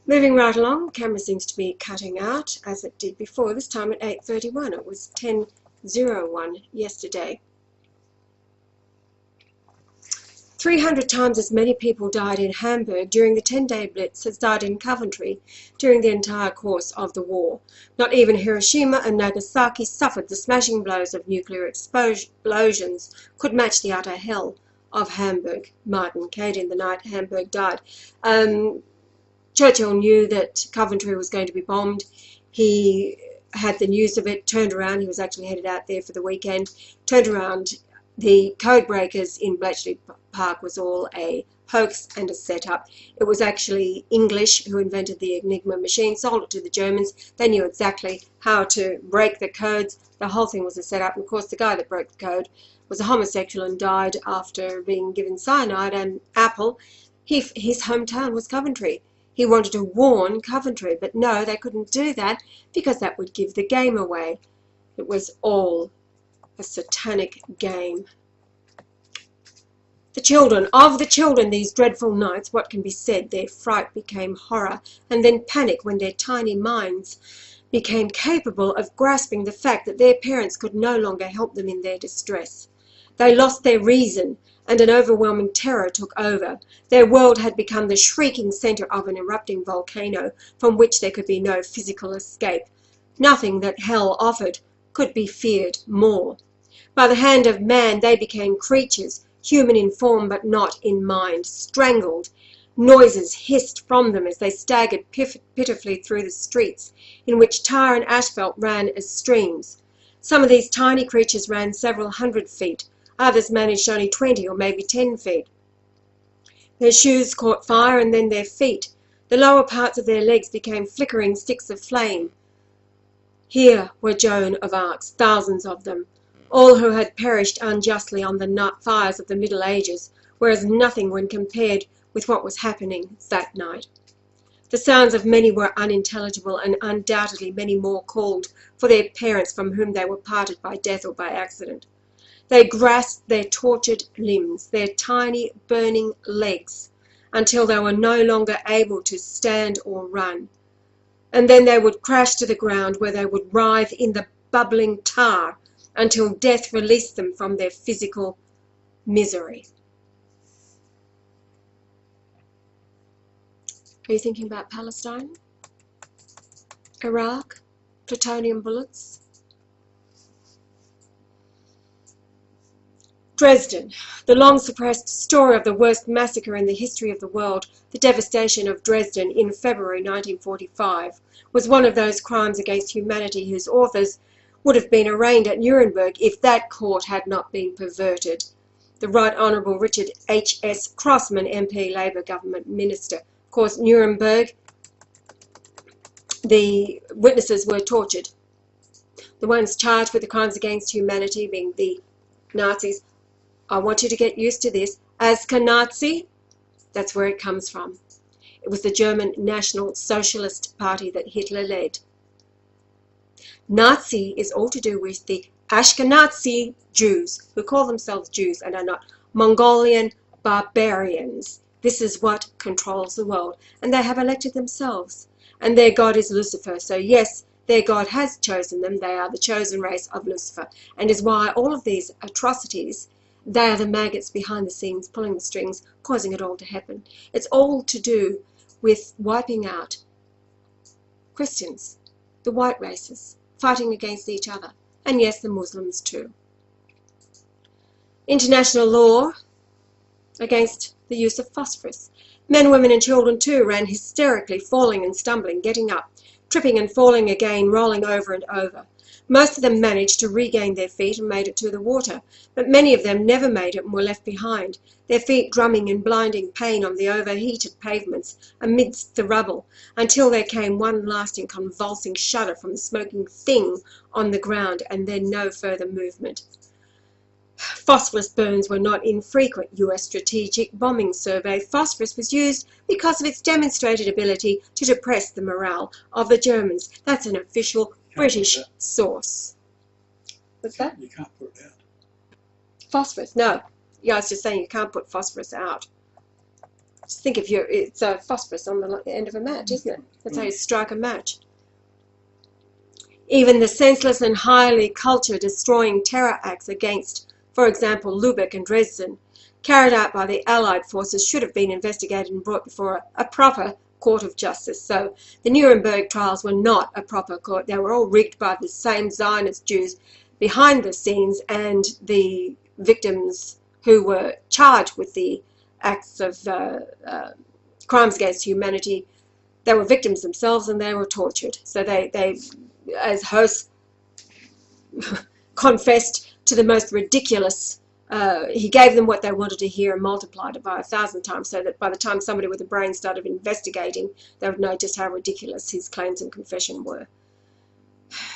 Moving right along, camera seems to be cutting out as it did before, this time at 8:31. It was 10:01 yesterday. 300 times as many people died in Hamburg during the 10-day blitz as died in Coventry during the entire course of the war. Not even Hiroshima and Nagasaki suffered the smashing blows of nuclear explosions could match the utter hell of Hamburg. Martin Cady, in the night Hamburg died. Churchill knew that Coventry was going to be bombed. He had the news of it, turned around. He was actually headed out there for the weekend, turned around. The code breakers in Bletchley Park was all a hoax and a setup. It was actually English who invented the Enigma machine, sold it to the Germans. They knew exactly how to break the codes. The whole thing was a setup. And of course, the guy that broke the code was a homosexual and died after being given cyanide and apple. His hometown was Coventry. He wanted to warn Coventry, but no, they couldn't do that because that would give the game away. It was all a satanic game. Of the children these dreadful nights, what can be said? Their fright became horror, and then panic when their tiny minds became capable of grasping the fact that their parents could no longer help them in their distress. They lost their reason, and an overwhelming terror took over. Their world had become the shrieking centre of an erupting volcano from which there could be no physical escape. Nothing that hell offered could be feared more. By the hand of man they became creatures, human in form but not in mind, strangled. Noises hissed from them as they staggered pitifully through the streets, in which tar and asphalt ran as streams. Some of these tiny creatures ran several hundred feet. Others managed only 20 or maybe 10 feet. Their shoes caught fire, and then their feet. The lower parts of their legs became flickering sticks of flame. Here were Joan of Arc's, thousands of them, all who had perished unjustly on the fires of the Middle Ages, whereas nothing when compared with what was happening that night. The sounds of many were unintelligible, and undoubtedly many more called for their parents from whom they were parted by death or by accident. They grasped their tortured limbs, their tiny burning legs, until they were no longer able to stand or run. And then they would crash to the ground, where they would writhe in the bubbling tar until death released them from their physical misery. Are you thinking about Palestine? Iraq? Plutonium bullets? Dresden, the long-suppressed story of the worst massacre in the history of the world, the devastation of Dresden in February 1945, was one of those crimes against humanity whose authors would have been arraigned at Nuremberg if that court had not been perverted. The Right Honourable Richard H.S. Crossman, MP, Labour Government Minister. Of course, Nuremberg, the witnesses were tortured. The ones charged with the crimes against humanity, being the Nazis. I want you to get used to this. Nazi, that's where it comes from. It was the German National Socialist Party that Hitler led. Nazi is all to do with the Ashkenazi Jews, who call themselves Jews and are not Mongolian barbarians. This is what controls the world, and they have elected themselves. And their God is Lucifer. So yes, their God has chosen them. They are the chosen race of Lucifer, and is why all of these atrocities, they are the maggots behind the scenes, pulling the strings, causing it all to happen. It's all to do with wiping out Christians, the white races, fighting against each other, and yes, the Muslims too. International law against the use of phosphorus. Men, women and children too ran hysterically, falling and stumbling, getting up, tripping and falling again, rolling over and over. Most of them managed to regain their feet and made it to the water, but many of them never made it and were left behind, their feet drumming in blinding pain on the overheated pavements amidst the rubble, until there came one lasting convulsing shudder from the smoking thing on the ground, and then no further movement. Phosphorus burns were not infrequent. US Strategic Bombing Survey. Phosphorus was used because of its demonstrated ability to depress the morale of the Germans. That's an official British source. What's that? You can't put it out. Phosphorus? No. Yeah, I was just saying you can't put phosphorus out. Just think if it's a phosphorus on the end of a match, isn't it? That's how you strike a match. Even the senseless and highly culture-destroying terror acts against, for example, Lübeck and Dresden, carried out by the Allied forces, should have been investigated and brought before a proper court of justice. So the Nuremberg trials were not a proper court. They were all rigged by the same Zionist Jews behind the scenes, and the victims who were charged with the acts of crimes against humanity, they were victims themselves and they were tortured. So they as hosts, confessed to the most ridiculous. He gave them what they wanted to hear and multiplied it by 1,000 times, so that by the time somebody with a brain started investigating, they would know just how ridiculous his claims and confession were.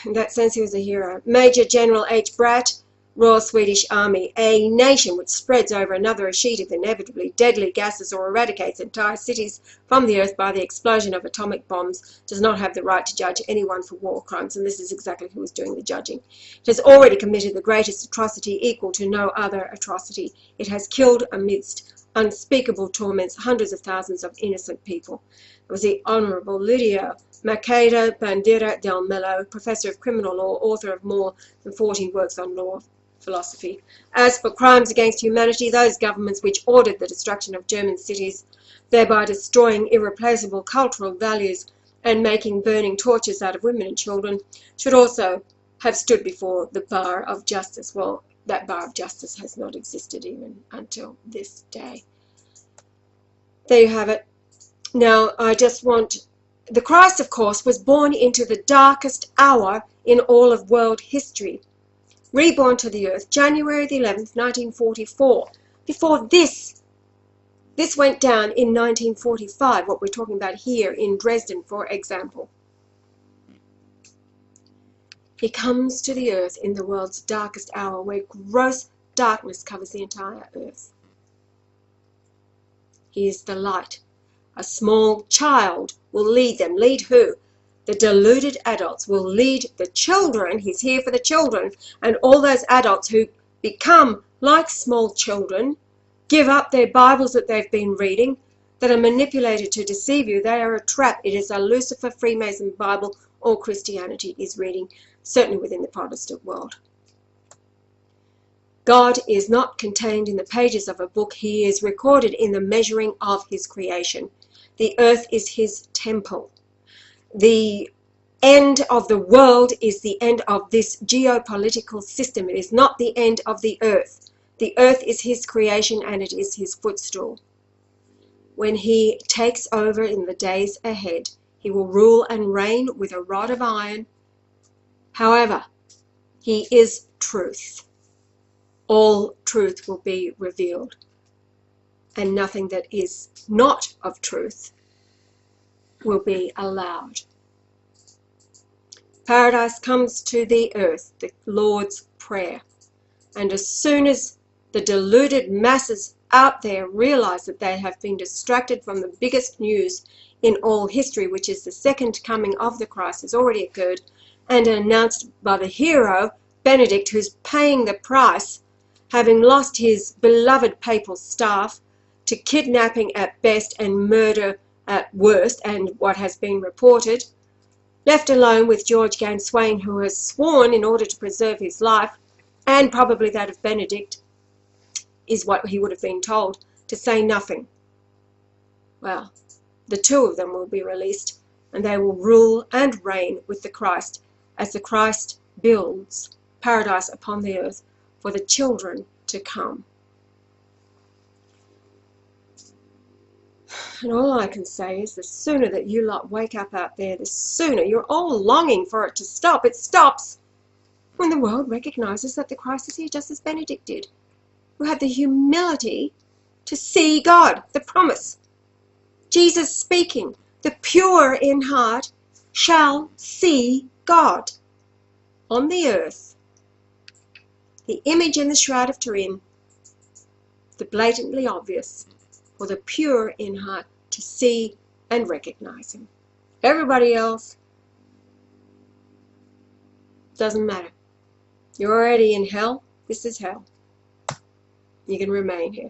In that sense, he was a hero. Major General H. Bratt, Royal Swedish Army, a nation which spreads over another a sheet of inevitably deadly gases or eradicates entire cities from the earth by the explosion of atomic bombs, does not have the right to judge anyone for war crimes, and this is exactly who was doing the judging. It has already committed the greatest atrocity equal to no other atrocity. It has killed amidst unspeakable torments hundreds of thousands of innocent people. It was the Honourable Lidio Mercado Bandera del Mello, Professor of Criminal Law, author of more than 40 works on law philosophy. As for crimes against humanity, those governments which ordered the destruction of German cities, thereby destroying irreplaceable cultural values and making burning torches out of women and children, should also have stood before the bar of justice. Well, that bar of justice has not existed even until this day. There you have it. Now, I just want... The Christ, of course, was born into the darkest hour in all of world history. Reborn to the earth, January the 11th, 1944. Before this went down in 1945, what we're talking about here in Dresden, for example. He comes to the earth in the world's darkest hour, where gross darkness covers the entire earth. He is the light. A small child will lead them. Lead who? The deluded adults will lead the children. He's here for the children. And all those adults who become like small children, give up their Bibles that they've been reading, that are manipulated to deceive you. They are a trap. It is a Lucifer Freemason Bible all Christianity is reading, certainly within the Protestant world. God is not contained in the pages of a book. He is recorded in the measuring of his creation. The earth is his temple. The end of the world is the end of this geopolitical system. It is not the end of the earth. The earth is his creation and it is his footstool. When he takes over in the days ahead, he will rule and reign with a rod of iron. However, he is truth. All truth will be revealed, and nothing that is not of truth will be allowed. Paradise comes to the earth, the Lord's Prayer. And as soon as the deluded masses out there realize that they have been distracted from the biggest news in all history, which is the second coming of the Christ, has already occurred, and announced by the hero, Benedict, who's paying the price, having lost his beloved papal staff to kidnapping at best and murder at worst, and what has been reported, left alone with George Gainswain, who has sworn, in order to preserve his life, and probably that of Benedict, is what he would have been told, to say nothing. Well, the two of them will be released, and they will rule and reign with the Christ, as the Christ builds paradise upon the earth for the children to come. And all I can say is the sooner that you lot wake up out there, the sooner. You're all longing for it to stop. It stops when the world recognizes that the Christ is here, just as Benedict did, who had the humility to see God, the promise. Jesus speaking, the pure in heart shall see God. On the earth, the image in the Shroud of Turin, the blatantly obvious, for the pure in heart to see and recognize him. Everybody else, doesn't matter. You're already in hell. This is hell. You can remain here.